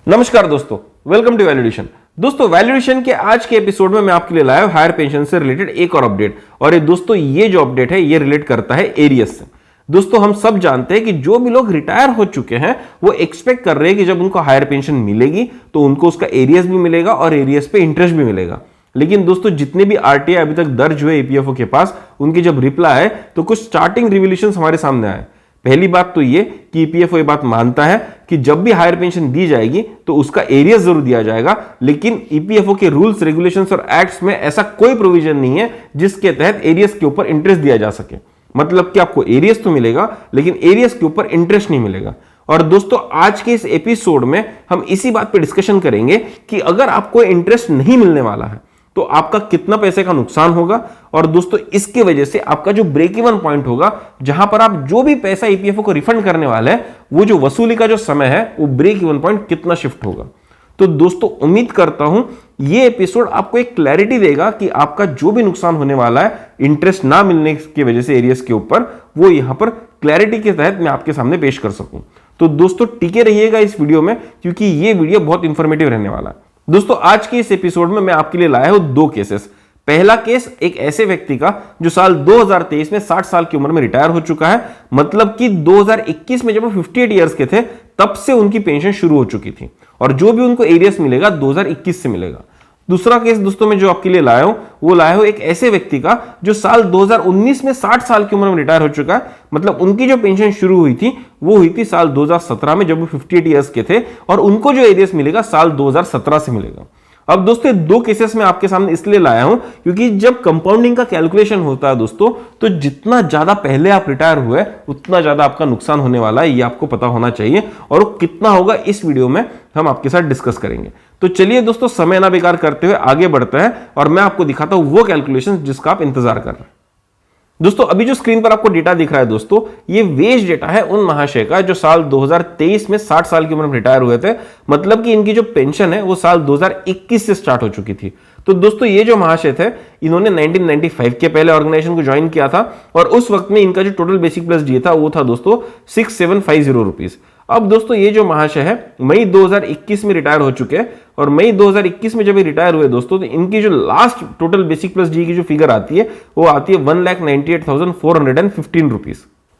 नमस्कार दोस्तों, welcome to valuation. दोस्तों वैल्यूएशन के आज के एपिसोड में मैं आपके लिए लाया हूं हायर पेंशन से रिलेटेड एक और अपडेट। और ये दोस्तों ये जो अपडेट है ये रिलेट करता है एरियस से। दोस्तों हम सब जानते हैं कि जो भी लोग रिटायर हो चुके हैं वो एक्सपेक्ट कर रहे हैं कि जब उनको हायर पेंशन मिलेगी तो उनको उसका एरियस भी मिलेगा और एरियस पे इंटरेस्ट भी मिलेगा। लेकिन दोस्तों जितने भी आरटीआई अभी तक दर्ज हुए ईपीएफओ के पास, उनकी जब रिप्लाई है तो कुछ स्टार्टिंग रिवोल्यूशंस हमारे सामने आए। पहली बात तो ये कि ईपीएफओ ये बात मानता है कि जब भी हायर पेंशन दी जाएगी तो उसका एरियस जरूर दिया जाएगा, लेकिन ईपीएफओ के रूल्स, रेगुलेशंस और एक्ट्स में ऐसा कोई प्रोविजन नहीं है जिसके तहत एरियस के ऊपर इंटरेस्ट दिया जा सके। मतलब कि आपको एरियस तो मिलेगा लेकिन एरियस के ऊपर इंटरेस्ट नहीं मिलेगा। और दोस्तों आज के इस एपिसोड में हम इसी बात पे डिस्कशन करेंगे कि अगर आपको इंटरेस्ट नहीं मिलने वाला है तो आपका कितना पैसे का नुकसान होगा, और दोस्तों इसके वजह से आपका जो ब्रेक इवन पॉइंट होगा, जहां पर आप जो भी पैसा ईपीएफओ को रिफंड करने वाले हैं, वो जो वसूली का जो समय है वो ब्रेक इवन पॉइंट कितना शिफ्ट होगा। तो दोस्तों उम्मीद करता हूं ये एपिसोड आपको एक क्लैरिटी देगा कि आपका जो भी नुकसान होने वाला है इंटरेस्ट ना मिलने की वजह से एरियस के ऊपर, वो यहां पर क्लैरिटी के तहत मैं आपके सामने पेश कर सकूं। तो दोस्तों टिके रहिएगा इस वीडियो में, क्योंकि ये वीडियो बहुत इंफॉर्मेटिव रहने वाला है। दोस्तों आज के इस एपिसोड में मैं आपके लिए लाया हूं दो केसेस। पहला केस एक ऐसे व्यक्ति का जो साल 2023 में 60 साल की उम्र में रिटायर हो चुका है। मतलब कि 2021 में जब वो 58 इयर्स के थे तब से उनकी पेंशन शुरू हो चुकी थी, और जो भी उनको एरियस मिलेगा 2021 से मिलेगा। दूसरा केस दोस्तों मैं जो आपके लिए लाया हूं वो लाया हूं एक ऐसे व्यक्ति का जो साल 2019 में 60 साल की उम्र में रिटायर हो चुका है। मतलब उनकी जो पेंशन शुरू हुई थी वो हुई थी साल 2017 में जब वो 58 इयर्स के थे, और उनको जो एरियस मिलेगा साल 2017 से मिलेगा। अब दोस्तों दो केसेस मैं आपके सामने इसलिए लाया हूं क्योंकि जब कंपाउंडिंग का कैलकुलेशन होता है दोस्तों, तो जितना ज्यादा पहले आप रिटायर हुए उतना ज्यादा आपका नुकसान होने वाला है, ये आपको पता होना चाहिए। और वो कितना होगा इस वीडियो में हम आपके साथ डिस्कस करेंगे। तो चलिए दोस्तों समय ना बेकार करते हुए आगे बढ़ते हैं और मैं आपको दिखाता हूं वो कैलकुलेशन जिसका आप इंतजार कर रहे हैं। दोस्तों अभी जो स्क्रीन पर आपको डेटा दिख रहा है दोस्तों, ये वेज डेटा है उन महाशय का जो साल 2023 में 60 साल की उम्र में रिटायर हुए थे। मतलब कि इनकी जो पेंशन है वो साल 2021 से स्टार्ट हो चुकी थी। तो दोस्तों ये जो महाशय थे इन्होंने 1995 के पहले ऑर्गेनाइजेशन को ज्वाइन किया था, और उस वक्त में इनका जो टोटल बेसिक प्लस डीए था वो था दोस्तों 6750 रुपीज। अब दोस्तों ये जो महाशय है मई 2021 में रिटायर हो चुके हैं, और मई 2021 में जब ये रिटायर हुए दोस्तों तो इनकी जो last total basic plus D की जो फिगर आती है वो आती है 1,98,415 रुपीज।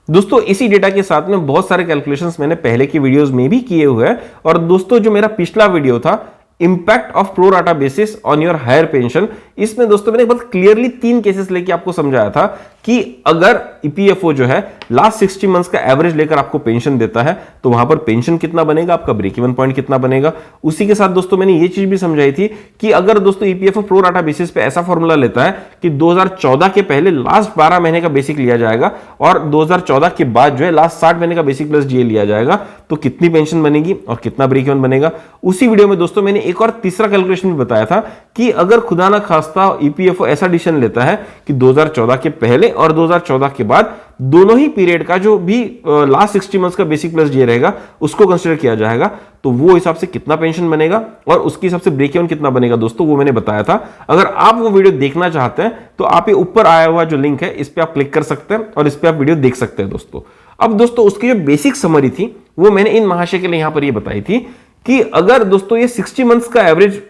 दोस्तों इसी डेटा के साथ में बहुत सारे कैलकुलेशंस मैंने पहले की वीडियोस में भी किए हुए हैं। और दोस्तों जो मेरा पिछला वीडियो था impact of pro rata basis on your higher pension, इसमें दोस्तों मैंने बहुत क्लियरली 3 केसेस लेके आपको समझाया था कि अगर ईपीएफओ जो है लास्ट 60 मंथ्स का एवरेज लेकर आपको पेंशन देता है तो वहां पर पेंशन कितना बनेगा, आपका ब्रेक इवन पॉइंट कितना बनेगा। उसी के साथ दोस्तों मैंने ये चीज भी समझाई थी कि अगर दोस्तों ईपीएफओ प्रो राटा बेसिस पे ऐसा फॉर्मूला लेता है कि 2014 के पहले लास्ट 12 महीने का बेसिक लिया जाएगा और 2014 के बाद जो है लास्ट 60 महीने का बेसिक प्लस डीए लिया जाएगा, तो कितनी पेंशन बनेगी और कितना ब्रेक इवन बनेगा। उसी वीडियो में दोस्तों मैंने एक और तीसरा कैलकुलेशन भी बताया था कि अगर खुदा ना खास्ता ईपीएफओ ऐसा डिसीजन लेता है कि 2014 के पहले और 2014 के बाद दोनों ही पीरियड का जो भी लास्ट 60 मंथ्स का बेसिक प्लस डीए रहेगा उसको कंसीडर किया जाएगा, तो वो हिसाब से कितना पेंशन बनेगा और उसके हिसाब से ब्रेक इवन कितना बनेगा दोस्तों वो मैंने बताया था। अगर आप वो वीडियो देखना चाहते हैं तो आप ये ऊपर आया हुआ जो लिंक है इस पे आप क्लिक कर सकते हैं और इस पे आप वीडियो देख सकते हैं दोस्तों। अब दोस्तों उसकी जो बेसिक समरी थी वो मैंने इन महाशय के लिए यहां पर ये बताई थी कि अगर दोस्तों ये 60 मंथ्स का एवरेज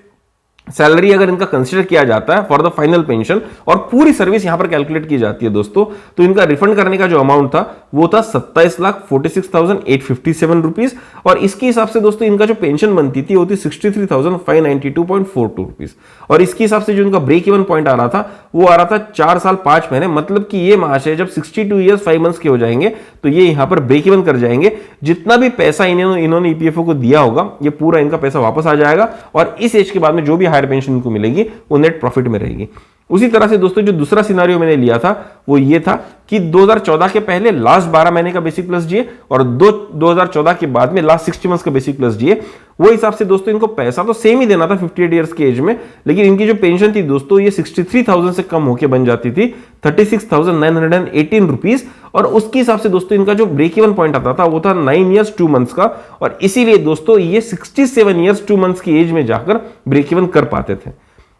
सैलरी अगर इनका कंसीडर किया जाता है फॉर द फाइनल पेंशन और पूरी सर्विस यहां पर कैलकुलेट की जाती है दोस्तों, तो इनका रिफंड करने का जो अमाउंट था वो था 27,46,857 रुपीज, और इसके हिसाब से दोस्तों इनका जो पेंशन बनती थी वो थी 63,592.42 रुपीज। और इसके हिसाब से जो इनका ब्रेक इवन पॉइंट आ रहा था वो आ रहा था 4 साल 5 महीने। मतलब कि ये महाशय जब 62 ईयर्स 5 मंथ्स के हो जाएंगे तो ये यहां पर ब्रेक इवन कर जाएंगे। जितना भी पैसा इन्होंने ईपीएफओ को दिया होगा ये पूरा इनका पैसा वापस आ जाएगा, और इस एज के बाद में जो भी हायर पेंशन को मिलेगी वो नेट प्रॉफिट में रहेगी। उसी तरह से दोस्तों जो दूसरा सिनारियो मैंने लिया था वो ये था कि 2014 के पहले लास्ट 12 महीने का बेसिक प्लस डीए और 2014 के बाद में लास्ट 60 मंथ्स का बेसिक प्लस डीए, वो हिसाब से दोस्तों इनको पैसा तो सेम ही देना था 58 इयर्स के एज में, लेकिन इनकी जो पेंशन थी दोस्तों ये 63,000 से कम होकर बन जाती थी 36,918 रुपीज। और उसके हिसाब से दोस्तों इनका जो ब्रेक इवन पॉइंट आता था वो था 9 इयर्स 2 मंथ्स का, और इसीलिए दोस्तों ये 67 इयर्स 2 मंथ्स की एज में जाकर ब्रेक इवन कर पाते थे।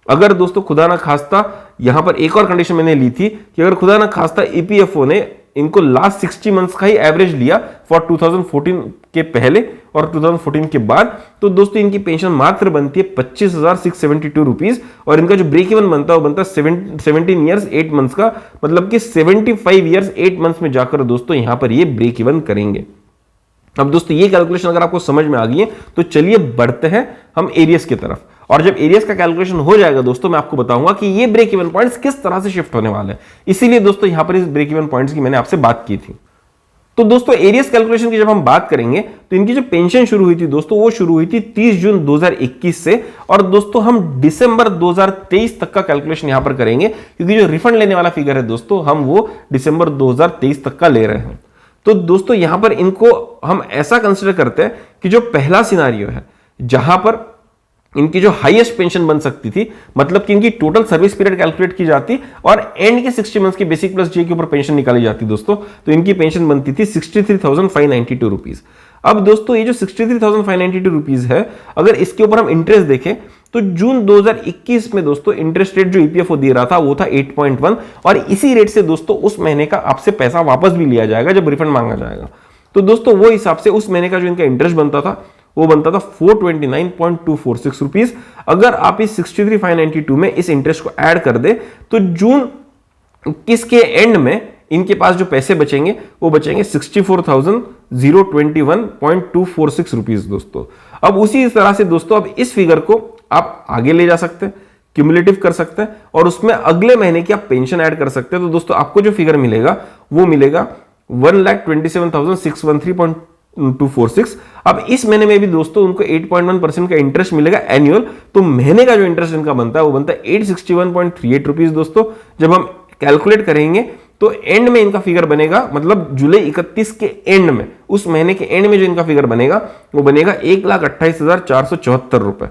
अगर दोस्तों खुदा ना खास्ता यहां पर एक और कंडीशन मैंने ली थी कि अगर खुदा ना खास्ता ईपीएफओ ने इनको लास्ट 60 मंथ्स का ही एवरेज लिया फॉर 2014 के पहले और 2014 के बाद, तो दोस्तों इनकी पेंशन मात्र बनती है 25,672 रुपीज और इनका जो ब्रेक इवन बनता है वो बनता है 17 ईयर्स 8 मंथ्स का, मतलब कि 75 ईयर्स 8 मंथ्स में जाकर दोस्तों यहां पर ये ब्रेक इवन करेंगे। अब दोस्तों ये कैलकुलेशन अगर आपको समझ में आ गई है तो चलिए बढ़ते हैं हम एरियस की तरफ, और जब एरियस का कैलकुलेशन हो जाएगा दोस्तों मैं आपको बताऊंगा कि ये ब्रेक इवन पॉइंट्स किस तरह से शिफ्ट होने वाले हैं। इसीलिए दोस्तों यहां पर इस ब्रेक इवन पॉइंट्स की मैंने आपसे बात की थी। तो दोस्तों एरियस कैलकुलेशन की जब हम बात करेंगे तो इनकी जो पेंशन शुरू हुई थी दोस्तों वो शुरू हुई थी 30 जून 2021 से, और दोस्तों हम दिसंबर 2023 तक का कैलकुलेशन यहां पर करेंगे क्योंकि जो रिफंड लेने वाला फिगर है दोस्तों हम वो दिसंबर 2023 तक का ले रहे हैं। तो दोस्तों यहां पर इनको हम ऐसा कंसिडर करते हैं कि जो पहला सिनारियो है जहां पर इनकी जो हाईएस्ट पेंशन बन सकती थी, मतलब कि इनकी टोटल सर्विस पीरियड कैलकुलेट की जाती और एंड के 60 मंथ्स की बेसिक प्लस जे के ऊपर पेंशन निकाली जाती दोस्तों, तो इनकी पेंशन बनती थी 63,592 रुपीज। अब दोस्तों ये जो 63,592 रुपीज है, अगर इसके ऊपर हम इंटरेस्ट देखें तो जून 2021 में दोस्तों इंटरेस्ट रेट जो ईपीएफओ दे रहा था वो था 8.1, और इसी रेट से दोस्तों उस महीने का आपसे पैसा वापस भी लिया जाएगा जब रिफंड मांगा जाएगा। तो दोस्तों वो हिसाब से उस महीने का जो इनका इंटरेस्ट बनता था वो बनता था 429.246 रुपीज। अगर आप इस 63,592 में इस इंटरेस्ट को ऐड कर दे तो जून किसके एंड में इनके पास जो पैसे बचेंगे वो बचेंगे 64,021.246 रुपीज दोस्तों। अब उसी तरह से दोस्तों अब इस फिगर को आप आगे ले जा सकते हैं, क्यूमुलेटिव कर सकते हैं और उसमें अगले महीने की आप पेंशन ऐड कर सकते हैं। तो दोस्तों आपको जो फिगर मिलेगा वो मिलेगा 1,27,613.246। अब इस महीने में भी दोस्तों उनको 8.1% का इंटरेस्ट मिलेगा एनुअल, तो महीने का जो इंटरेस्ट इनका बनता है वो बनता है 861.38 रुपीज दोस्तों। जब हम कैलकुलेट करेंगे तो एंड में इनका फिगर बनेगा, मतलब जुलाई 31 के एंड में, उस महीने के एंड में जो इनका फिगर बनेगा वो बनेगा 1,28,474 रुपए।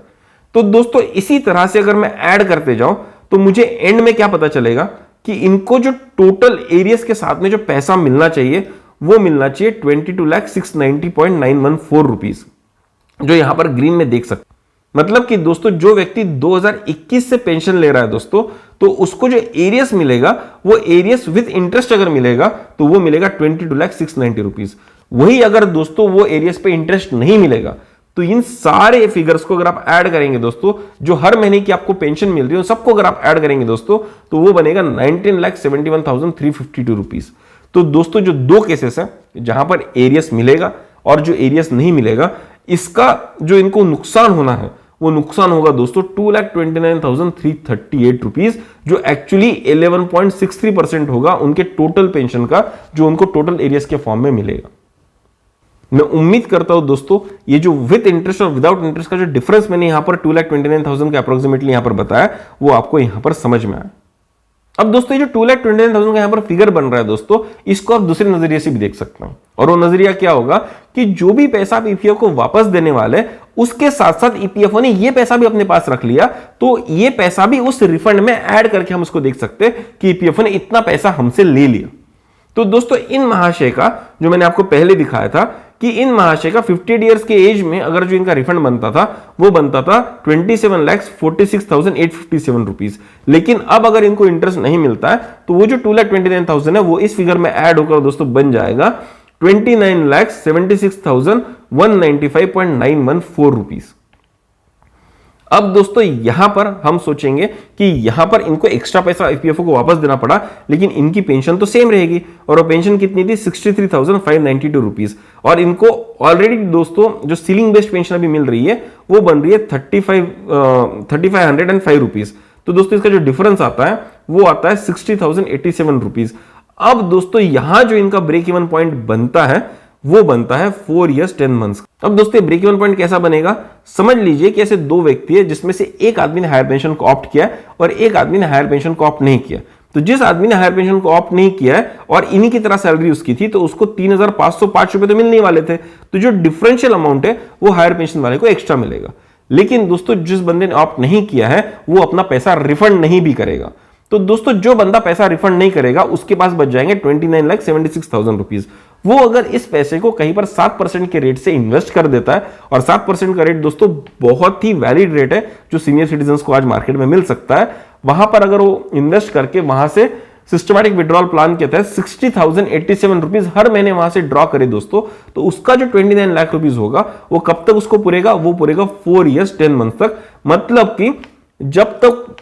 तो दोस्तों इसी तरह से अगर मैं ऐड करते जाऊं तो मुझे एंड में क्या पता चलेगा कि इनको जो टोटल एरियस के साथ में जो पैसा मिलना चाहिए वो मिलना चाहिए 22,690.914 रुपीज, जो यहां पर ग्रीन में देख सकते। मतलब कि दोस्तों जो व्यक्ति 2021 से पेंशन ले रहा है दोस्तों, तो उसको जो एरियस मिलेगा वो एरियस विद इंटरेस्ट अगर मिलेगा तो वो मिलेगा 22,690 रुपीज। वही अगर दोस्तों वो एरियस पे इंटरेस्ट नहीं मिलेगा तो इन सारे फिगर्स को अगर आप ऐड करेंगे दोस्तों, जो हर महीने की आपको पेंशन मिल रही है सबको अगर आप ऐड करेंगे दोस्तों तो वो बनेगा 19,71,352 रुपीज। तो दोस्तों जो दो केसेस हैं जहां पर एरियस मिलेगा और जो एरियस नहीं मिलेगा, इसका जो इनको नुकसान होना है वो नुकसान होगा दोस्तों 2,29,338 रुपीज, जो एक्चुअली 11.63% होगा उनके टोटल पेंशन का, जो उनको टोटल एरियस के फॉर्म में मिलेगा। मैं उम्मीद करता हूं दोस्तों ये जो विद इंटरेस्ट और विदाउट इंटरेस्ट का जो डिफरेंस मैंने यहां पर 2,29,000 का अप्रोक्सीमेटली यहां पर बताया वो आपको यहां पर समझ में आया। अब दोस्तों ये जो 2,29,000 का यहां पर फिगर बन रहा है दोस्तों, इसको आप दूसरे नजरिए से भी देख सकते हैं, और वो नजरिया क्या होगा कि जो भी पैसा आप ईपीएफओ को वापस देने वाले उसके साथ साथ ईपीएफओ ने ये पैसा भी अपने पास रख लिया, तो ये पैसा भी उस रिफंड में ऐड करके हम उसको देख सकते हैं कि ईपीएफओ ने इतना पैसा हमसे ले लिया। तो दोस्तों इन महाशय का जो मैंने आपको पहले दिखाया था कि इन महाशय का 58 ईयर्स के एज में अगर जो इनका रिफंड बनता था वो बनता था 27,46,857 रुपीज। लेकिन अब अगर इनको इंटरेस्ट नहीं मिलता है तो वो जो 2,29,000 है वो इस फिगर में ऐड होकर दोस्तों बन जाएगा 29,76,195.914 रुपीज। अब दोस्तों यहां पर हम सोचेंगे कि यहां पर इनको एक्स्ट्रा पैसा ईपीएफओ को वापस देना पड़ा, लेकिन इनकी पेंशन तो सेम रहेगी, और वो पेंशन कितनी थी 63,592 रुपीज, और इनको ऑलरेडी दोस्तों जो सीलिंग बेस्ड पेंशन अभी मिल रही है वो बन रही है 3,505 रुपीज। तो दोस्तों इसका जो डिफरेंस आता है वो आता है 60,087 रुपीज। अब दोस्तों यहां जो इनका ब्रेक इवन पॉइंट बनता है वो बनता है 4 इयर्स 10 मंथ्स। अब दोस्तों ब्रेक इवन पॉइंट कैसा बनेगा, समझ लीजिए कि ऐसे दो व्यक्ति है जिसमें से एक आदमी ने हायर पेंशन को ऑप्ट किया और एक आदमी ने हायर पेंशन को ऑप्ट नहीं किया। तो जिस आदमी ने हायर पेंशन को ऑप्ट नहीं किया है और इन्हीं की तरह सैलरी उसकी थी तो उसको 3,505 रुपए तो मिलने वाले थे, तो जो डिफरेंशियल अमाउंट है वो हायर पेंशन वाले को एक्स्ट्रा मिलेगा। लेकिन दोस्तों जिस बंदे ने ऑप्ट नहीं किया है वो अपना पैसा रिफंड नहीं भी करेगा। तो दोस्तों जो बंदा पैसा रिफंड नहीं करेगा उसके पास बच जाएंगे 29,76,000 रुपीज। वो अगर इस पैसे को कहीं पर 7% के रेट से इन्वेस्ट कर देता है, और 7% का रेट दोस्तों बहुत ही वैलिड रेट है जो सीनियर सिटीजन्स को आज मार्केट में मिल सकता है, वहां पर अगर वो इन्वेस्ट करके वहां से सिस्टमैटिक विड्रॉल प्लान के तहत 60,087 रुपीज हर महीने वहां से ड्रॉ करे दोस्तों, तो उसका जो 29 लाख रुपीज होगा वो कब तक उसको पूरेगा, वो पूरेगा 4 इयर्स 10 मंथ तक। मतलब कि जब तक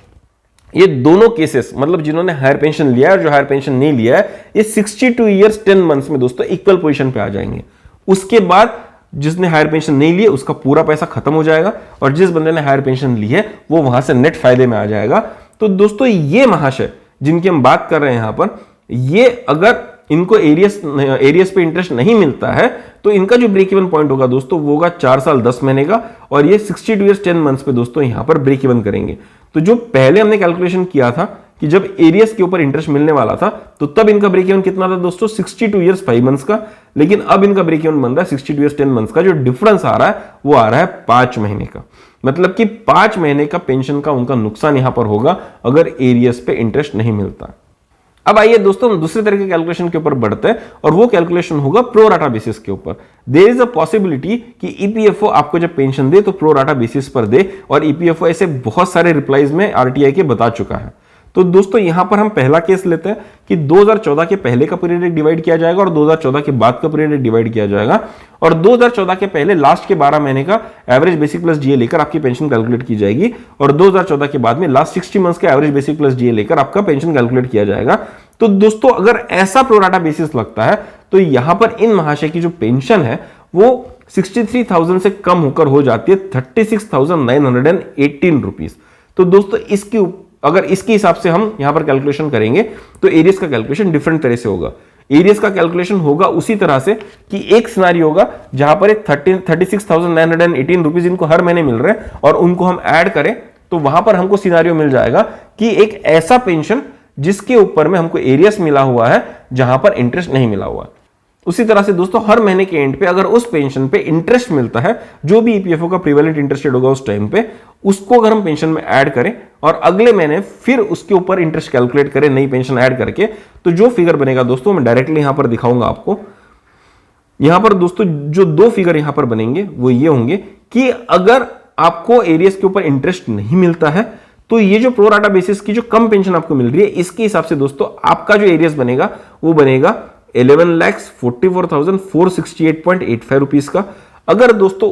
ये दोनों केसेस, मतलब जिन्होंने हायर पेंशन लिया है और जो हायर पेंशन नहीं लिया है, ये 62 इयर्स 10 मंथ्स में दोस्तों इक्वल पोजीशन पे आ जाएंगे। उसके बाद जिसने हायर पेंशन नहीं ली उसका पूरा पैसा खत्म हो जाएगा और जिस बंदे ने हायर पेंशन ली है वो वहां से नेट फायदे में आ जाएगा। तो दोस्तों ये महाशय जिनकी हम बात कर रहे हैं यहां पर, ये अगर इनको एरियस पे इंटरेस्ट नहीं मिलता है तो इनका जो ब्रेक इवन पॉइंट होगा दोस्तों वो होगा 4 साल 10 महीने का, और ये 62 इयर्स 10 मंथ्स पे दोस्तों यहां पर ब्रेक इवन करेंगे। तो जो पहले हमने कैलकुलेशन किया था कि जब एरियस के ऊपर इंटरेस्ट मिलने वाला था तो तब इनका ब्रेक इवन कितना था दोस्तों, 62 इयर्स 5 मंथ्स का, लेकिन अब इनका ब्रेक इवन बन रहा है 62 इयर्स 10 मंथ्स का। जो डिफरेंस आ रहा है वो आ रहा है 5 महीने का, मतलब कि 5 महीने का पेंशन का उनका नुकसान यहां पर होगा अगर एरियस पे इंटरेस्ट नहीं मिलता। अब आइए दोस्तों हम दूसरे तरह के कैलकुलेशन के ऊपर बढ़ते हैं और वो कैलकुलेशन होगा प्रो राटा बेसिस के ऊपर। देयर इज अ पॉसिबिलिटी कि ईपीएफओ आपको जब पेंशन दे तो प्रो राटा बेसिस पर दे, और ईपीएफओ ऐसे बहुत सारे रिप्लाईज में आरटीआई के बता चुका है। तो दोस्तों यहां पर हम पहला केस लेते हैं कि 2014 के पहले का पीरियड डिवाइड किया जाएगा और 2014 के बाद का पीरियड डिवाइड किया जाएगा, और 2014 के पहले लास्ट के 12 महीने का एवरेज बेसिक प्लस डीए लेकर आपकी पेंशन कैलकुलेट की जाएगी, और 2014 के बाद में लास्ट 60 मंथ्स का एवरेज बेसिक प्लस डीए लेकर आपका पेंशन कैलकुलेट किया जाएगा। तो दोस्तों अगर ऐसा प्रोराटा बेसिस लगता है तो यहां पर इन महाशय की जो पेंशन है वो 63,000 से कम होकर हो जाती है 36,918 रुपीज। तो दोस्तों अगर इसके हिसाब से हम यहां पर कैलकुलेशन करेंगे तो एरियस का कैलकुलेशन डिफरेंट तरह से होगा। एरियस का कैलकुलेशन होगा उसी तरह से कि एक सिनारियो होगा जहां पर 36,918 रुपीज इनको हर महीने मिल रहे हैं और उनको हम ऐड करें तो वहां पर हमको सिनारियो मिल जाएगा कि एक ऐसा पेंशन जिसके ऊपर में हमको एरियस मिला हुआ है जहां पर इंटरेस्ट नहीं मिला हुआ। उसी तरह से दोस्तों हर महीने के एंड पे अगर उस पेंशन पे इंटरेस्ट मिलता है, जो भी ईपीएफओ का प्रीवेलेंट इंटरेस्ट रेट होगा उस टाइम पे, उसको अगर हम पेंशन में ऐड करें और अगले महीने फिर उसके ऊपर इंटरेस्ट कैलकुलेट करें नई पेंशन ऐड करके, तो जो फिगर बनेगा दोस्तों मैं डायरेक्टली यहां पर दिखाऊंगा आपको। यहां पर दोस्तों जो 2 फिगर यहां पर बनेंगे वो ये होंगे कि अगर आपको एरियस के ऊपर इंटरेस्ट नहीं मिलता है तो ये जो प्रो राटा बेसिस की जो कम पेंशन आपको मिल रही है इसके हिसाब से दोस्तों आपका जो एरियस बनेगा वो बनेगा 11,44,468.85 रुपीज का। अगर दोस्तों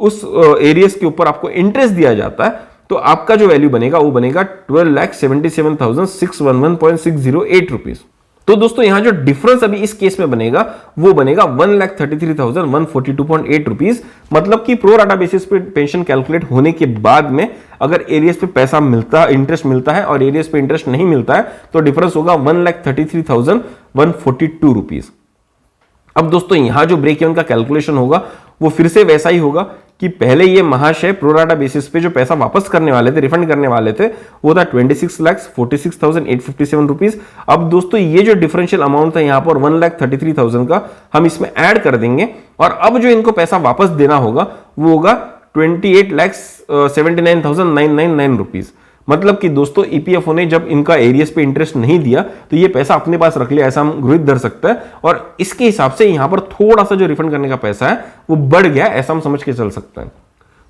उस एरियस के ऊपर आपको इंटरेस्ट दिया जाता है तो आपका जो वैल्यू बनेगा वो बनेगा 12,77,611.608 रुपीज। तो दोस्तों यहां जो डिफरेंस अभी इस केस में बनेगा वो बनेगा 1,33,142.8 रुपीज। मतलब कि प्रो राटा बेसिस पे पेंशन कैलकुलेट होने के बाद में अगर एरियस पे पैसा मिलता, इंटरेस्ट मिलता है और एरियस पे इंटरेस्ट नहीं मिलता है तो डिफरेंस होगा 1,33,142 रुपीज। अब दोस्तों यहां जो ब्रेक इवन का कैलकुलेशन होगा वो फिर से वैसा ही होगा कि पहले ये महाशय प्रोराटा बेसिस पे जो पैसा वापस करने वाले थे, रिफंड करने वाले थे, वो था 26,46,857 रुपीज। अब दोस्तों ये जो डिफरेंशियल अमाउंट था यहां पर 1,33,000 का हम इसमें ऐड कर देंगे और अब जो इनको पैसा वापस देना होगा वो होगा 28,79,999 रुपीज। मतलब कि दोस्तों ईपीएफओ ने जब इनका एरियस पे इंटरेस्ट नहीं दिया तो ये पैसा अपने पास रख लिया, ऐसा हम गृहित धर सकते हैं, और इसके हिसाब से यहां पर थोड़ा सा जो रिफंड करने का पैसा है वो बढ़ गया, ऐसा हम समझ के चल सकते हैं।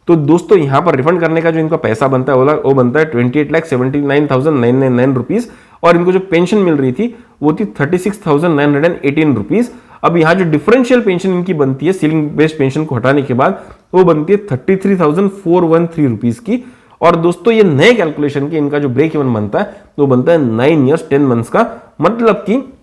तो दोस्तों यहां पर रिफंड करने का जो इनका पैसा बनता है वो बनता है 28,79,999 रुपीज, और इनको जो पेंशन मिल रही थी वो थी 36,918 रुपीज। अब यहां जो डिफरेंशियल पेंशन इनकी बनती है सीलिंग बेस्ड पेंशन को हटाने के बाद वो बनती है 33,413 रुपीज की। और दोस्तों ये नए कैलकुलेशन के इनका जो ब्रेक इवन बनता है वो बनता है 9 इयर्स 10 मंथ्स का। मतलब कि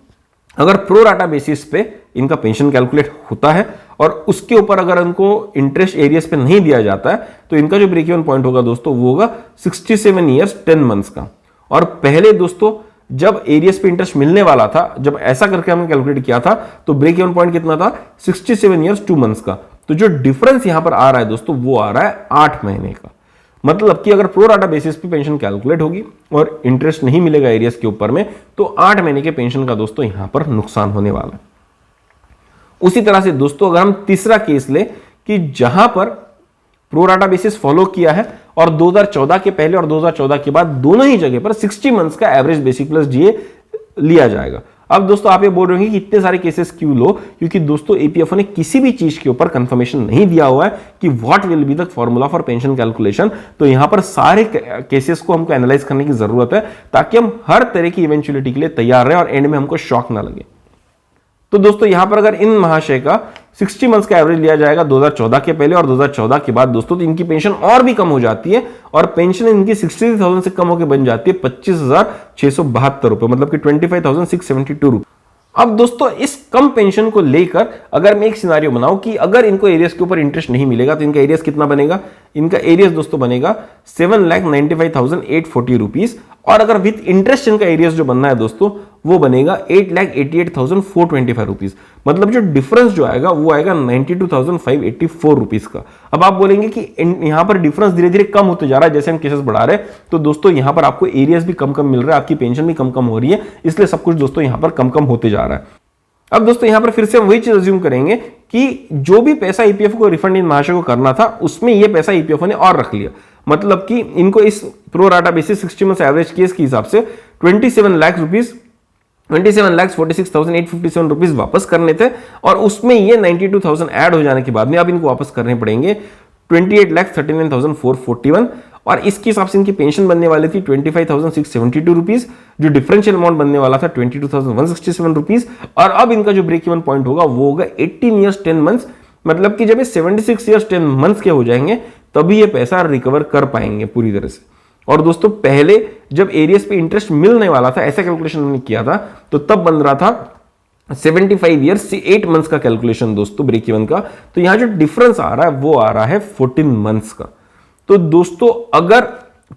अगर प्रो राटा बेसिस पे इनका पेंशन कैलकुलेट होता है और उसके ऊपर अगर इनको इंटरेस्ट एरियस पे नहीं दिया जाता है तो इनका जो ब्रेक इवन पॉइंट होगा दोस्तों वो होगा 67 इयर्स 10 मंथ्स का। और पहले दोस्तों जब एरियस पे इंटरेस्ट मिलने वाला था, जब ऐसा करके हमने कैलकुलेट किया था तो ब्रेक इवन पॉइंट कितना था 67 इयर्स 2 मंथ्स का। तो जो डिफरेंस यहां पर आ रहा है दोस्तों वो आ रहा है 8 महीने का। मतलब कि अगर प्रो राटा बेसिस पे पेंशन कैलकुलेट होगी और इंटरेस्ट नहीं मिलेगा एरियस के ऊपर में तो 8 महीने के पेंशन का दोस्तों यहां पर नुकसान होने वाला है। उसी तरह से दोस्तों अगर हम तीसरा केस ले कि जहां पर प्रो राटा बेसिस फॉलो किया है और 2014 के पहले और 2014 के बाद दोनों ही जगह पर 60 मंथ्स का एवरेज बेसिक प्लस डीए लिया जाएगा। अब दोस्तों आप ये बोल रहे होंगे कि इतने सारे केसेस क्यों लो, क्योंकि दोस्तों ईपीएफओ ने किसी भी चीज के ऊपर कंफर्मेशन नहीं दिया हुआ है कि what will be the formula for pension calculation. तो यहां पर सारे केसेस को हमको एनालाइज करने की जरूरत है ताकि हम हर तरह की इवेंचुअलिटी के लिए तैयार रहे और एंड में हमको शॉक ना लगे। तो दोस्तों यहां पर अगर इन महाशय का 60 मंथ्स का एवरेज लिया जाएगा 2014 के पहले और 2014 के बाद दोस्तों, तो इनकी पेंशन और भी कम हो जाती है और पेंशन इनकी 63,000 से कम होकर बन जाती है 25,672 रुपए, मतलब कि 25,672 रुपए। अब दोस्तों इस कम पेंशन को लेकर अगर मैं एक सिनारियो बनाऊं कि अगर इनको एरियस के ऊपर इंटरेस्ट नहीं मिलेगा तो इनका एरियस कितना बनेगा, इनका एरियस दोस्तों बनेगा 7,95,840 रुपीज, और अगर विथ इंटरेस्ट इनका एरियस जो बनना है दोस्तों वो बनेगा 8,88,425 रुपीज, मतलब जो डिफरेंस जो आएगा वो आएगा 92,584 रुपीज का। अब आप बोलेंगे कि यहां पर डिफरेंस धीरे धीरे कम होते जा रहा है जैसे हम केसेस बढ़ा रहे हैं, तो दोस्तों यहां पर आपको एरियस भी कम कम मिल रहा है, आपकी पेंशन भी कम कम हो रही है, इसलिए सब कुछ दोस्तों यहां पर कम कम होते जा रहा है। अब दोस्तों यहां पर फिर से हम वही चीज अज्यूम करेंगे कि जो भी पैसा ईपीएफओ को रिफंड इन महाशय को करना था उसमें ये पैसा ईपीएफओ ने और रख लिया, मतलब कि इनको इस pro rata basis 60 months average case के हिसाब से 27,46,857 रुपीज वापस करने थे, और उसमें ये 92,000 ऐड हो जाने के बाद में अब इनको वापस करने पड़ेंगे 28,39,441, और इसके हिसाब से इनकी पेंशन बनने वाली थी 25,672 रुपीज, जो डिफरेंशियल अमाउंट बनने वाला था 22,167 रुपीज, और अब इनका जो ब्रेक इवन पॉइंट होगा वो होगा 18 ईयर्स 10 मंथ्स, मतलब कि जब ये 76 ईयर्स 10 मंथ्स के हो जाएंगे तभी ये पैसा रिकवर कर पाएंगे पूरी तरह से। और दोस्तों पहले जब एरियस पे इंटरेस्ट मिलने वाला था, ऐसा कैलकुलेशन हमने किया था, तो तब बन रहा था 75 ईयर्स से 8 मंथ्स का कैलकुलेशन दोस्तों ब्रेक इवन का, तो यहां जो डिफरेंस आ रहा है वो आ रहा है 14 मंथ्स का। तो दोस्तों अगर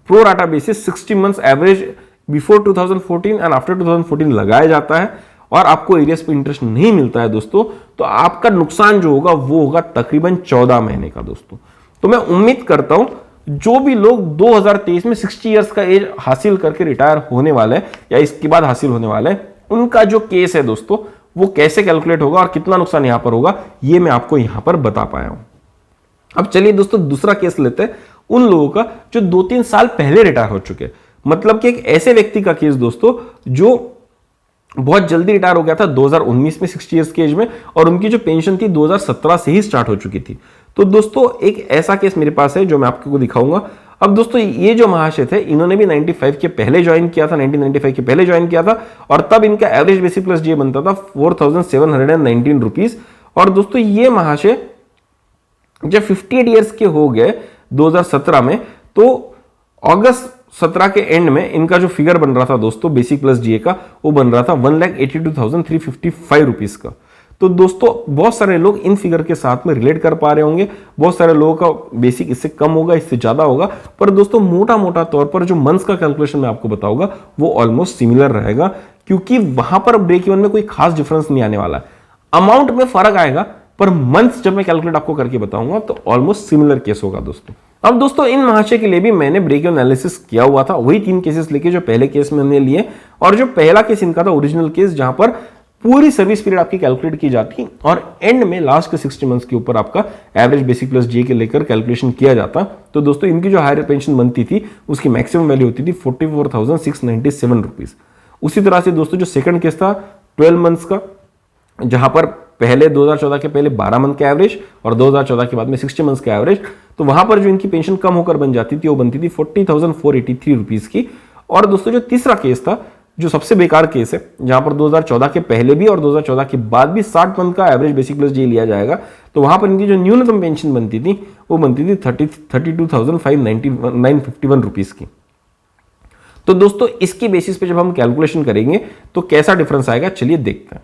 pro rata basis 60 months average before 2014 and after 2014 लगाया जाता है और आपको एरियस पे इंटरेस्ट नहीं मिलता है दोस्तों, तो आपका नुकसान जो होगा वो होगा तकरीबन 14 महीने का दोस्तों। तो मैं उम्मीद करता हूं जो भी लोग 2023 में 60 इयर्स का एज हासिल करके रिटायर होने वाले हैं या इसके बाद हासिल होने वाले हैं, उनका जो केस है दोस्तों वो कैसे कैलकुलेट होगा और कितना नुकसान यहां पर होगा ये मैं आपको यहां पर बता पाया हूं। अब चलिए दोस्तों दूसरा केस लेते हैं उन लोगों का जो 2-3 साल पहले रिटायर हो चुके हैं, मतलब कि एक ऐसे व्यक्ति का केस दोस्तों जो बहुत जल्दी रिटायर हो गया था 2019 में 60 इयर्स की एज में, और उनकी जो पेंशन थी 2017 से ही स्टार्ट हो चुकी थी। तो दोस्तों एक ऐसा केस मेरे पास है जो मैं आपको दिखाऊंगा। अब दोस्तों ये जो महाशय थे इन्होंने भी 95 के पहले ज्वाइन किया था, 1995 के पहले ज्वाइन किया था, और तब इनका एवरेज बेसिक प्लस डीए बनता था 4,719 रुपीज। और दोस्तों ये महाशय जब 58 इयर्स के हो गए 2017 में, तो अगस्त 17 के एंड में इनका जो फिगर बन रहा था दोस्तों बेसिक प्लस डीए का वो बन रहा था 1,82,355 रुपीज का। तो दोस्तों बहुत सारे लोग इन फिगर के साथ में रिलेट कर पा रहे होंगे, बहुत सारे लोगों का बेसिक इससे कम होगा, इससे ज्यादा होगा, पर दोस्तों मोटा मोटा तौर पर जो मंथ्स का कैलकुलेशन मैं आपको बताऊंगा वो ऑलमोस्ट सिमिलर रहेगा, क्योंकि वहां पर ब्रेक इवन में कोई खास डिफरेंस नहीं आने वाला है। अमाउंट में फर्क आएगा पर मंथ्स जब मैं कैलकुलेट आपको करके बताऊंगा तो ऑलमोस्ट सिमिलर केस होगा दोस्तों। अब दोस्तों इन महाशय के लिए भी मैंने ब्रेक इवन एनालिसिस किया हुआ था, वही 3 केसेस लेके जो पहले केस में हमने लिए, और जो पहला केस इनका था ओरिजिनल केस जहां पर पूरी सर्विस पीरियड आपकी कैलकुलेट की जाती और एंड में लास्ट के 60 मंथ्स के ऊपर आपका एवरेज बेसिक प्लस डीए के लेकर कैलकुलेशन किया जाता। तो दोस्तों इनकी जो हायर पेंशन बनती थी उसकी मैक्सिमम वैल्यू होती थी 44,697 रुपीज। उसी तरह से दोस्तों जो सेकंड केस था 12 मंथ्स का, जहां पर पहले 2014 के पहले 12 मंथ का एवरेज और 2014 के बाद में 60 मंथ्स का एवरेज, तो वहां पर जो इनकी पेंशन कम होकर बन जाती थी वो बनती थी 40,483 रुपीज की। और दोस्तों जो तीसरा केस था जो सबसे बेकार केस है, जहां पर 2014 के पहले भी और 2014 के बाद भी 60 मंथ का एवरेज बेसिक प्लस डीए लिया जाएगा, तो वहां पर इनकी जो न्यूनतम पेंशन बनती थी वो बनती थी 32,551 रुपीज की। तो दोस्तों इसकी बेसिस पे जब हम कैलकुलेशन करेंगे तो कैसा डिफरेंस आएगा चलिए देखते हैं।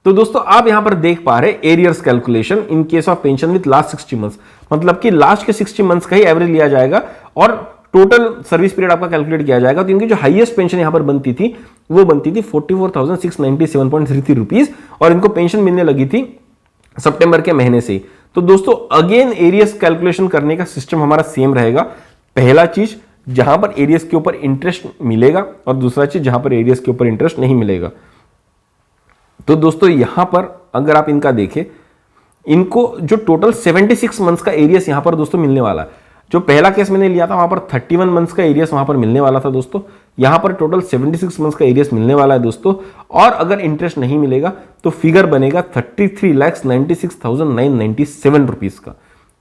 तो दोस्तों आप यहां पर देख पा रहे हैं arrears calculation in case of pension with last 60 months, मतलब कि लास्ट के 60 मंथ्स का ही एवरेज लिया जाएगा और टोटल सर्विस पीरियड आपका कैलकुलेट किया जाएगा। तो इनकी जो हाईएस्ट पेंशन यहां पर बनती थी वो बनती थी 44,697.33 रुपीज, और इनको पेंशन मिलने लगी थी सितंबर के महीने से। तो दोस्तों अगेन एरियर्स कैलकुलेशन करने का सिस्टम हमारा सेम रहेगा। पहला चीज जहां पर एरियर्स के ऊपर इंटरेस्ट मिलेगा और दूसरा चीज जहां पर एरियर्स के ऊपर इंटरेस्ट नहीं मिलेगा। तो दोस्तों यहां पर अगर आप इनका देखें, इनको जो टोटल 76 मंथ्स का एरियस यहां पर दोस्तों मिलने वाला है, जो पहला केस मैंने लिया था वहां पर 31 मंथ्स का एरियस वहां पर मिलने वाला था दोस्तों, यहां पर टोटल 76 मंथ्स का एरियस मिलने वाला है दोस्तों। और अगर इंटरेस्ट नहीं मिलेगा तो फिगर बनेगा 33,96,997 रुपीज का।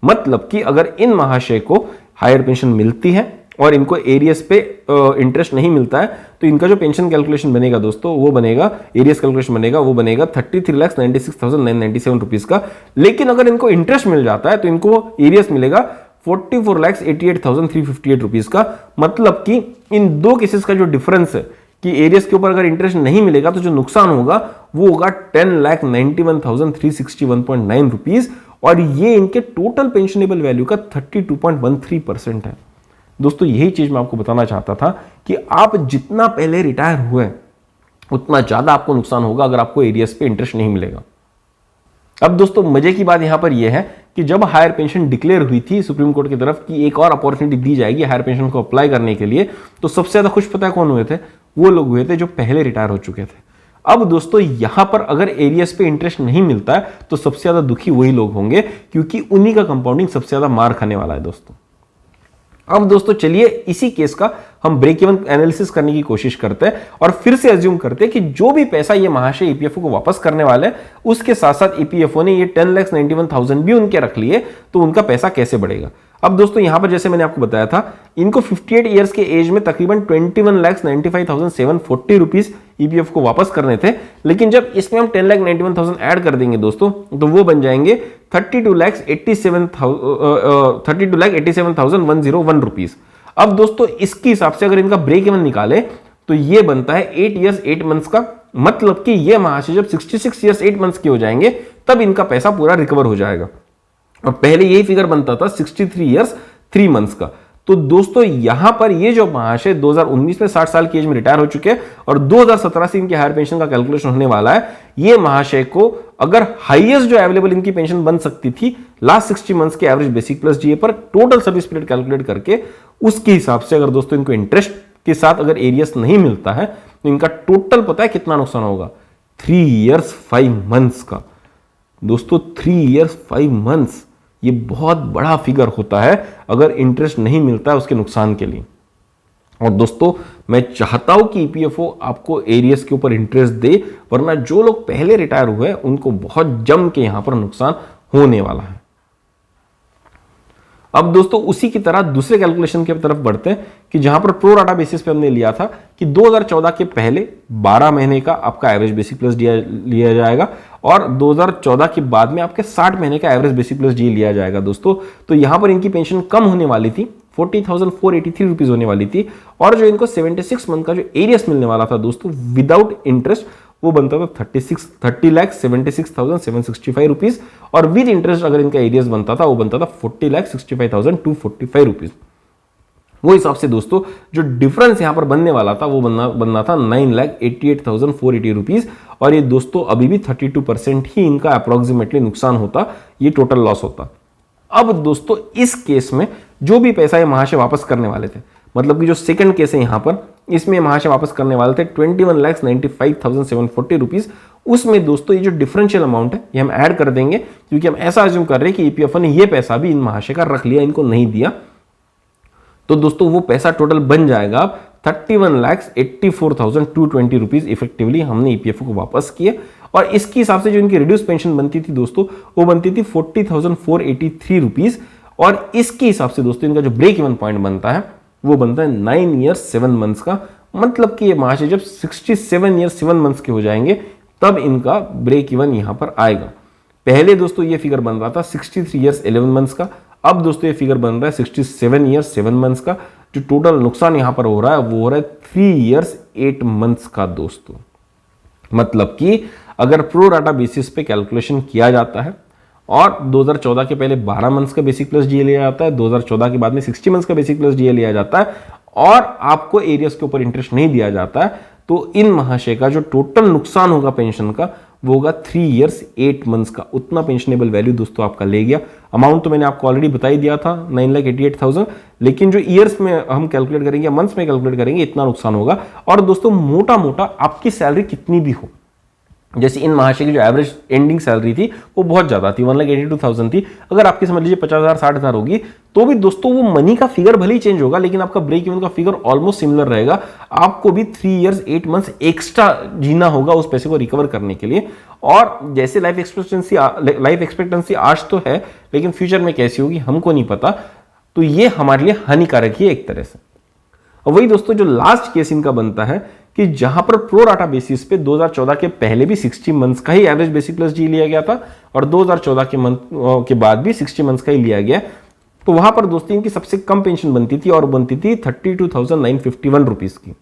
मतलब कि अगर इन महाशय को हायर पेंशन मिलती है और इनको एरियस पे इंटरेस्ट नहीं मिलता है तो इनका जो पेंशन कैलकुलेशन बनेगा दोस्तों वो बनेगा, एरियस कैलकुलेशन बनेगा वो बनेगा 33,96,997 रुपीज का। लेकिन अगर इनको इंटरेस्ट मिल जाता है तो इनको एरियस मिलेगा 44,88,358 रुपीज का। मतलब कि इन दो केसेस का जो डिफरेंस है कि एरियस के ऊपर अगर इंटरेस्ट नहीं मिलेगा तो जो नुकसान होगा वो होगा 10,91,361.9 रुपीज, और ये इनके टोटल पेंशनेबल वैल्यू का 32.13% है। दोस्तों यही चीज मैं आपको बताना चाहता था कि आप जितना पहले रिटायर हुए उतना ज्यादा आपको नुकसान होगा अगर आपको एरियस पे इंटरेस्ट नहीं मिलेगा। अब दोस्तों मजे की बात यहां पर यह है कि जब हायर पेंशन डिक्लेयर हुई थी सुप्रीम कोर्ट की तरफ कि एक और अपॉर्चुनिटी दी जाएगी हायर पेंशन को अप्लाई करने के लिए, तो सबसे ज्यादा खुश पता है कौन हुए थे? वो लोग हुए थे जो पहले रिटायर हो चुके थे। अब दोस्तों यहां पर अगर एरियस पे इंटरेस्ट नहीं मिलता है तो सबसे ज्यादा दुखी वही लोग होंगे, क्योंकि उन्हीं का कंपाउंडिंग सबसे ज्यादा मार खाने वाला है दोस्तों। अब दोस्तों चलिए इसी केस का हम ब्रेक इवन एनालिसिस करने की कोशिश करते हैं और फिर से अज्यूम करते हैं कि जो भी पैसा ये महाशय ईपीएफओ को वापस करने वाले हैं उसके साथ साथ ईपीएफओ ने ये 10,91,000 भी उनके रख लिए, तो उनका पैसा कैसे बढ़ेगा। अब दोस्तों यहां पर जैसे मैंने आपको बताया था इनको 58 ईयर्स के एज में तकरीबन 21,95,740 रुपीज ईपीएफ को वापस करने थे, लेकिन जब इसमें हम 10,91,000 ऐड कर देंगे दोस्तों तो वो बन जाएंगे 32,87,101 रुपीज। अब दोस्तों इसके हिसाब से अगर इनका ब्रेक इवन निकाले तो ये बनता है 8 ईयर्स 8 मंथ्स का। मतलब कि ये महाशय जब 66 ईयर्स 8 मंथ्स के हो जाएंगे तब इनका पैसा पूरा रिकवर हो जाएगा, और पहले यही फिगर बनता था 63 ईयर्स 3 मंथ्स का। तो दोस्तों यहां पर ये जो महाशय 2019 में 60 साल की एज में रिटायर हो चुके हैं और 2017 से इनकी हायर पेंशन का कैलकुलेशन होने वाला है, ये महाशय को अगर हाईएस्ट जो अवेलेबल इनकी पेंशन बन सकती थी लास्ट 60 मंथ्स के एवरेज बेसिक प्लस जीए पर टोटल सर्विस पीरियड कैलकुलेट करके, उसके हिसाब से अगर दोस्तों इनको इंटरेस्ट के साथ अगर एरियस नहीं मिलता है तो इनका टोटल पता है कितना नुकसान होगा? 3 ईयर्स 5 मंथ्स का। दोस्तों 3 ईयर्स 5 मंथ्स ये बहुत बड़ा फिगर होता है अगर इंटरेस्ट नहीं मिलता है उसके नुकसान के लिए। और दोस्तों मैं चाहता हूं कि ईपीएफओ आपको एरियस के ऊपर इंटरेस्ट दे, वरना जो लोग पहले रिटायर हुए उनको बहुत जम के यहां पर नुकसान होने वाला है। अब दोस्तों उसी की तरह दूसरे कैलकुलेशन की तरफ बढ़ते हैं कि जहां पर प्रो राटा बेसिस पे हमने लिया था कि 2014 के पहले 12 महीने का आपका एवरेज बेसिक प्लस डी लिया जाएगा और 2014 के बाद में आपके 60 महीने का एवरेज बेसिक प्लस डी लिया जाएगा दोस्तों। तो यहां पर इनकी पेंशन कम होने वाली थी, 40,483 रुपीज होने वाली थी, और जो इनको 76 मंथ का जो एरियस मिलने वाला था दोस्तों विदाउट इंटरेस्ट वो बनता था 30,76,765 रुपीज, और विद इंटरेस्ट अगर इनका एरियस बनता था वो बनता था 40,65,245 रुपीज। वो हिसाब से दोस्तों जो डिफरेंस यहां पर बनने वाला था वो बनना था 9,88,480 रुपीज, और ये दोस्तों अभी भी 32% ही इनका अप्रोक्सीमेटली नुकसान होता, ये टोटल लॉस होता। अब दोस्तों इस केस में जो भी पैसा ये महाशय वापस करने वाले थे, मतलब कि जो सेकंड केस है यहां पर, इसमें महाशय वापस करने वाले थे 21,95,740 रुपीज। उसमें दोस्तों ये जो डिफरेंशियल अमाउंट है ये हम ऐड कर देंगे, क्योंकि हम ऐसा अज्यूम कर रहे हैं कि ईपीएफओ ने ये पैसा भी इन महाशय का रख लिया, इनको नहीं दिया। तो दोस्तों वो पैसा टोटल बन जाएगा 31,84,220 रुपीज इफेक्टिवली हमने ईपीएफओ को वापस किए, और इसके हिसाब से जो इनकी रिड्यूस पेंशन बनती थी दोस्तों वो बनती थी 40,483 रुपीज, और इसके हिसाब से दोस्तों इनका जो ब्रेक इवन पॉइंट बनता है वो बनता है 9 ईयर्स 7 मंथ्स का। मतलब कि ये महाशय जब 67 ईयर्स 7 मंथ्स के हो जाएंगे तब इनका ब्रेक इवन यहां पर आएगा। पहले दोस्तों ये फिगर बन रहा था 63 ईयर्स 11 मंथ्स का, अब दोस्तों ये फिगर बन रहा है 67 ईयर्स 7 मंथ्स का। जो टोटल नुकसान यहां पर हो रहा है वो हो रहा है 3 ईयर्स 8 मंथ्स का दोस्तों। मतलब कि अगर प्रो राटा बेसिस पे कैलकुलेशन किया जाता है और 2014 के पहले 12 मंथ्स का बेसिक प्लस डीए लिया जाता है, 2014 के बाद में 60 मंथ्स का बेसिक प्लस डीए लिया जाता है, और आपको एरियस के ऊपर इंटरेस्ट नहीं दिया जाता है, तो इन महाशय का जो टोटल नुकसान होगा पेंशन का वो होगा 3 ईयर्स 8 मंथ्स का। उतना पेंशनेबल वैल्यू दोस्तों आपका ले गया। अमाउंट तो मैंने आपको ऑलरेडी बता ही दिया था 9,88,000, लेकिन जो ईयर्स में हम कैलकुलेट करेंगे, मंथ्स में कैलकुलेट करेंगे, इतना नुकसान होगा। और दोस्तों मोटा मोटा आपकी सैलरी कितनी भी हो, जैसे इन महाशय की जो एवरेज एंडिंग सैलरी थी वो बहुत ज्यादा थी, 1,82,000 थी। अगर आपकी समझ लीजिए 50,000 60,000 होगी तो भी दोस्तों वो मनी का फिगर भले ही चेंज होगा, लेकिन आपका ब्रेक इवन का फिगर ऑलमोस्ट सिमिलर रहेगा। आपको भी 3 इयर्स 8 मंथ्स एक्स्ट्रा जीना होगा उस पैसे को रिकवर करने के लिए। और जैसे लाइफ एक्सपेक्टेंसी आज तो है, लेकिन फ्यूचर में कैसी होगी हमको नहीं पता, तो ये हमारे लिए हानिकारक ही है एक तरह से। और वही दोस्तों जो लास्ट केस इनका बनता है कि जहां पर प्रो राटा बेसिस पे 2014 के पहले भी 60 मंथ्स का ही एवरेज बेसिक प्लस जी लिया गया था और 2014 के बाद भी 60 मंथ्स का ही लिया गया, तो वहां पर दोस्तों इनकी सबसे कम पेंशन बनती थी और बनती थी 32,951 रुपीज की।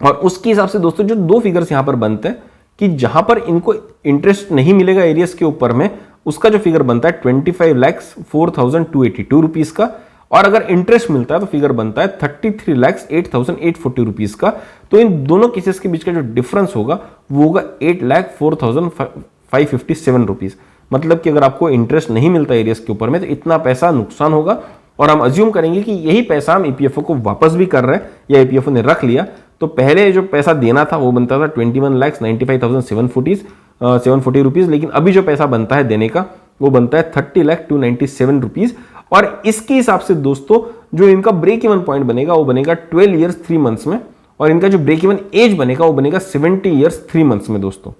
और उसके हिसाब से दोस्तों जो दो फिगर्स यहां पर बनते हैं कि जहां पर इनको इंटरेस्ट नहीं मिलेगा एरियस के ऊपर में, उसका जो फिगर बनता है 25,04,282 रुपीज का, और अगर इंटरेस्ट मिलता है तो फिगर बनता है 33,08,840 रुपीज का। तो इन दोनों केसेस के बीच का जो डिफरेंस होगा वो होगा 8,04,557 रुपीज। मतलब कि अगर आपको इंटरेस्ट नहीं मिलता एरियस के ऊपर में तो इतना पैसा नुकसान होगा, और हम अज्यूम करेंगे कि यही पैसा हम ईपीएफओ को वापस भी कर रहे हैं या ईपीएफओ ने रख लिया, तो पहले जो पैसा देना था वो बनता था 21,95,740 रुपीज, लेकिन अभी जो पैसा बनता है देने का वो बनता है 30,297 रुपीज। और इसके हिसाब से दोस्तों जो इनका ब्रेक इवन पॉइंट बनेगा वो बनेगा 12 इयर्स 3 मंथ्स में, और इनका जो ब्रेक इवन एज बनेगा वो बनेगा 70 इयर्स 3 मंथ्स में दोस्तों।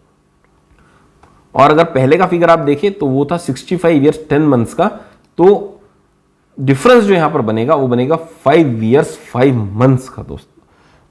और अगर पहले का फिगर आप देखें तो वो था 65 इयर्स 10 मंथ्स का, तो डिफरेंस जो यहां पर बनेगा वो बनेगा 5 इयर्स 5 मंथ्स का दोस्तों।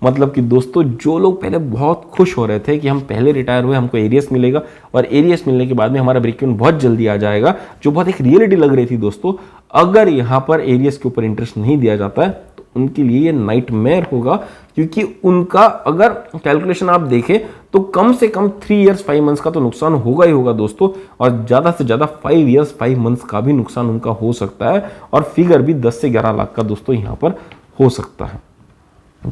मतलब कि दोस्तों जो लोग पहले बहुत खुश हो रहे थे कि हम पहले रिटायर हुए हमको एरियस मिलेगा और एरियस मिलने के बाद में हमारा ब्रेक इवन बहुत जल्दी आ जाएगा, जो बहुत एक रियलिटी लग रही थी दोस्तों, अगर यहां पर एरियस के ऊपर इंटरेस्ट नहीं दिया जाता है तो उनके लिए ये नाइटमेयर होगा। क्योंकि उनका अगर कैलकुलेशन आप देखें तो कम से कम 3 इयर्स 5 मंथ्स का तो नुकसान होगा ही होगा दोस्तों, और ज्यादा से ज्यादा 5 इयर्स 5 मंथ्स का भी नुकसान उनका हो सकता है, और फिगर भी 10 से 11 लाख का दोस्तों यहां पर हो सकता है।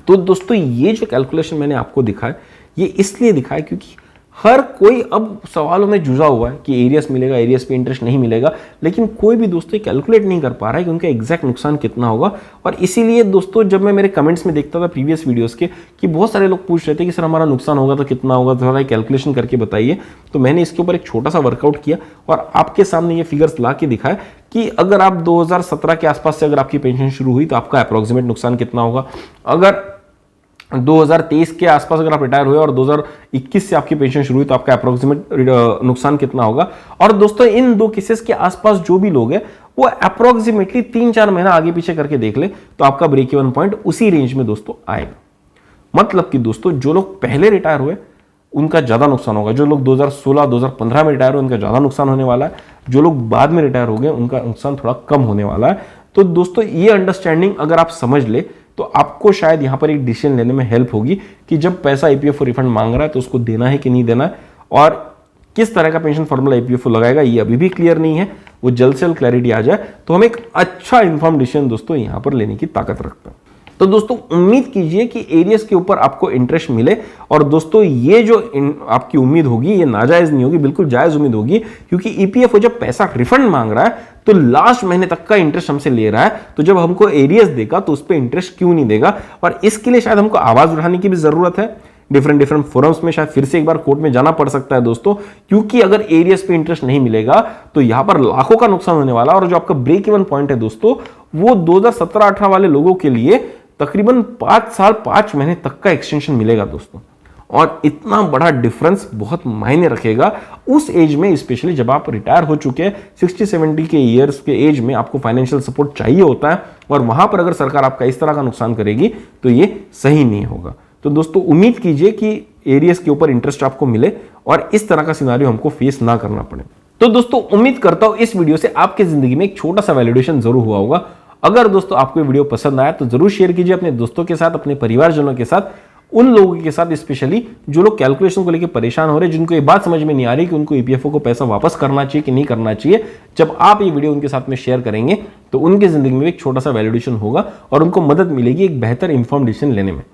तो दोस्तों ये जो कैलकुलेशन मैंने आपको दिखाया ये इसलिए दिखाया क्योंकि हर कोई अब सवालों में जुझा हुआ है कि एरियस मिलेगा, एरियस पे इंटरेस्ट नहीं मिलेगा, लेकिन कोई भी दोस्तों कैलकुलेट नहीं कर पा रहा है कि उनका एग्जैक्ट नुकसान कितना होगा। और इसीलिए दोस्तों जब मैं मेरे कमेंट्स में देखता था प्रीवियस वीडियोस के कि बहुत सारे लोग पूछ रहे थे कि सर हमारा नुकसान होगा तो कितना होगा, तो थोड़ा कैलकुलेशन करके बताइए, तो मैंने इसके ऊपर एक छोटा सा वर्कआउट किया और आपके सामने ये फिगर्स ला के दिखाया कि अगर आप 2017 के आसपास से अगर आपकी पेंशन शुरू हुई तो आपका अप्रोक्सीमेट नुकसान कितना होगा, अगर 2023 के आसपास अगर आप रिटायर हुए और 2021 से आपकी पेंशन शुरू हुई तो आपका अप्रोक्सीमेट नुकसान कितना होगा। और दोस्तों इन दो केसेस के आसपास जो भी लोग हैं वो अप्रोक्सीमेटली 3-4 महीना आगे पीछे करके देख ले तो आपका ब्रेक इवन पॉइंट उसी रेंज में दोस्तों आएगा। मतलब कि दोस्तों जो लोग पहले रिटायर हुए उनका ज्यादा नुकसान होगा, जो लोग 2016-2015 में रिटायर हुए उनका ज्यादा नुकसान होने वाला है, जो लोग बाद में रिटायर हो गए उनका नुकसान थोड़ा कम होने वाला है। तो दोस्तों ये अंडरस्टैंडिंग अगर आप समझ ले तो आपको शायद यहां पर एक डिसीजन लेने में हेल्प होगी कि जब पैसा ईपीएफओ रिफंड मांग रहा है तो उसको देना है कि नहीं देना है, और किस तरह का पेंशन फॉर्मूला ईपीएफओ लगाएगा ये अभी भी क्लियर नहीं है। वो जल्द से जल्द क्लैरिटी आ जाए तो हम एक अच्छा इन्फॉर्म डिसीजन दोस्तों यहां पर लेने की ताकत रखते हैं। तो दोस्तों उम्मीद कीजिए कि एरियस के ऊपर आपको इंटरेस्ट मिले, और दोस्तों ये जो आपकी उम्मीद होगी ये नाजायज नहीं होगी, बिल्कुल जायज उम्मीद होगी, क्योंकि ईपीएफओ जब पैसा रिफंड मांग रहा है तो लास्ट महीने तक का इंटरेस्ट हमसे ले रहा है, तो जब हमको एरियस देगा तो उस पर इंटरेस्ट क्यों नहीं देगा। और इसके लिए शायद हमको आवाज उठाने की भी जरूरत है, डिफरेंट फोरम्स में शायद फिर से एक बार कोर्ट में जाना पड़ सकता है दोस्तों, क्योंकि अगर एरियस पे इंटरेस्ट नहीं मिलेगा तो यहां पर लाखों का नुकसान होने वाला, और जो आपका ब्रेक इवन पॉइंट है दोस्तों वो 2017-18 वाले लोगों के लिए तकरीबन 5 साल 5 महीने तक का एक्सटेंशन मिलेगा दोस्तों। और इतना बड़ा डिफरेंस बहुत मायने रखेगा उस एज में, स्पेशली जब आप रिटायर हो चुके हैं 60-70 के ईयर्स के एज में, आपको फाइनेंशियल सपोर्ट चाहिए होता है, और वहां पर अगर सरकार आपका इस तरह का नुकसान करेगी तो ये सही नहीं होगा। तो दोस्तों उम्मीद कीजिए कि एरियस के ऊपर इंटरेस्ट आपको मिले और इस तरह का सिनारियो हमको फेस ना करना पड़े। तो दोस्तों उम्मीद करता हूं इस वीडियो से आपकी जिंदगी में एक छोटा सा वैलिडेशन जरूर हुआ होगा। अगर दोस्तों आपको वीडियो पसंद आया तो जरूर शेयर कीजिए अपने दोस्तों के साथ, अपने परिवारजनों के साथ, उन लोगों के साथ स्पेशली जो लोग कैलकुलेशन को लेकर परेशान हो रहे हैं, जिनको ये बात समझ में नहीं आ रही कि उनको ईपीएफओ को पैसा वापस करना चाहिए कि नहीं करना चाहिए। जब आप ये वीडियो उनके साथ में शेयर करेंगे तो उनकी जिंदगी में एक छोटा सा वैलिडेशन होगा और उनको मदद मिलेगी एक बेहतर इंफॉर्म डिसीजन लेने में।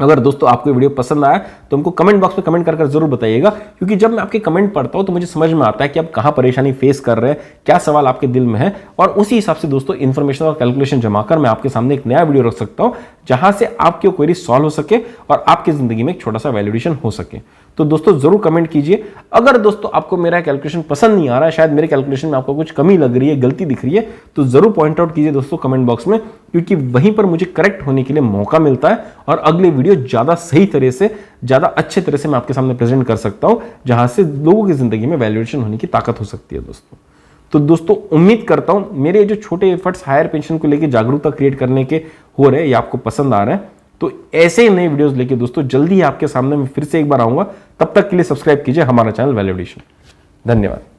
अगर दोस्तों आपको वीडियो पसंद आया तो हमको कमेंट बॉक्स में कमेंट कर जरूर बताइएगा, क्योंकि जब मैं आपके कमेंट पढ़ता हूं तो मुझे समझ में आता है कि आप कहां परेशानी फेस कर रहे हैं, क्या सवाल आपके दिल में है, और उसी हिसाब से दोस्तों इन्फॉर्मेशन और कैलकुलेशन जमा कर मैं आपके सामने एक नया वीडियो रख सकता हूं जहां से आपकी क्वेरी सॉल्व हो सके और आपकी जिंदगी में एक छोटा सा वैलिडेशन हो सके। तो दोस्तों जरूर कमेंट कीजिए। अगर दोस्तों आपको मेरा कैलकुलेशन पसंद नहीं आ रहा है, शायद मेरे कैलकुलेशन में आपको कुछ कमी लग रही है, गलती दिख रही है, तो जरूर पॉइंट आउट कीजिए दोस्तों कमेंट बॉक्स में, क्योंकि वहीं पर मुझे करेक्ट होने के लिए मौका मिलता है और अगले वीडियो ज्यादा सही तरह से, ज्यादा अच्छे तरह से मैं आपके सामने प्रेजेंट कर सकता हूं, जहां से लोगों की जिंदगी में वैल्यूएशन होने की ताकत हो सकती है दोस्तों। तो दोस्तों उम्मीद करता हूं मेरे जो छोटे एफर्ट्स हायर पेंशन को लेकर जागरूकता क्रिएट करने के हो रहे हैं, ये आपको पसंद आ रहे हैं। तो ऐसे ही नए वीडियोस लेके दोस्तों जल्दी ही आपके सामने मैं फिर से एक बार आऊंगा। तब तक के लिए सब्सक्राइब कीजिए हमारा चैनल वैल्यू एडिशन। धन्यवाद।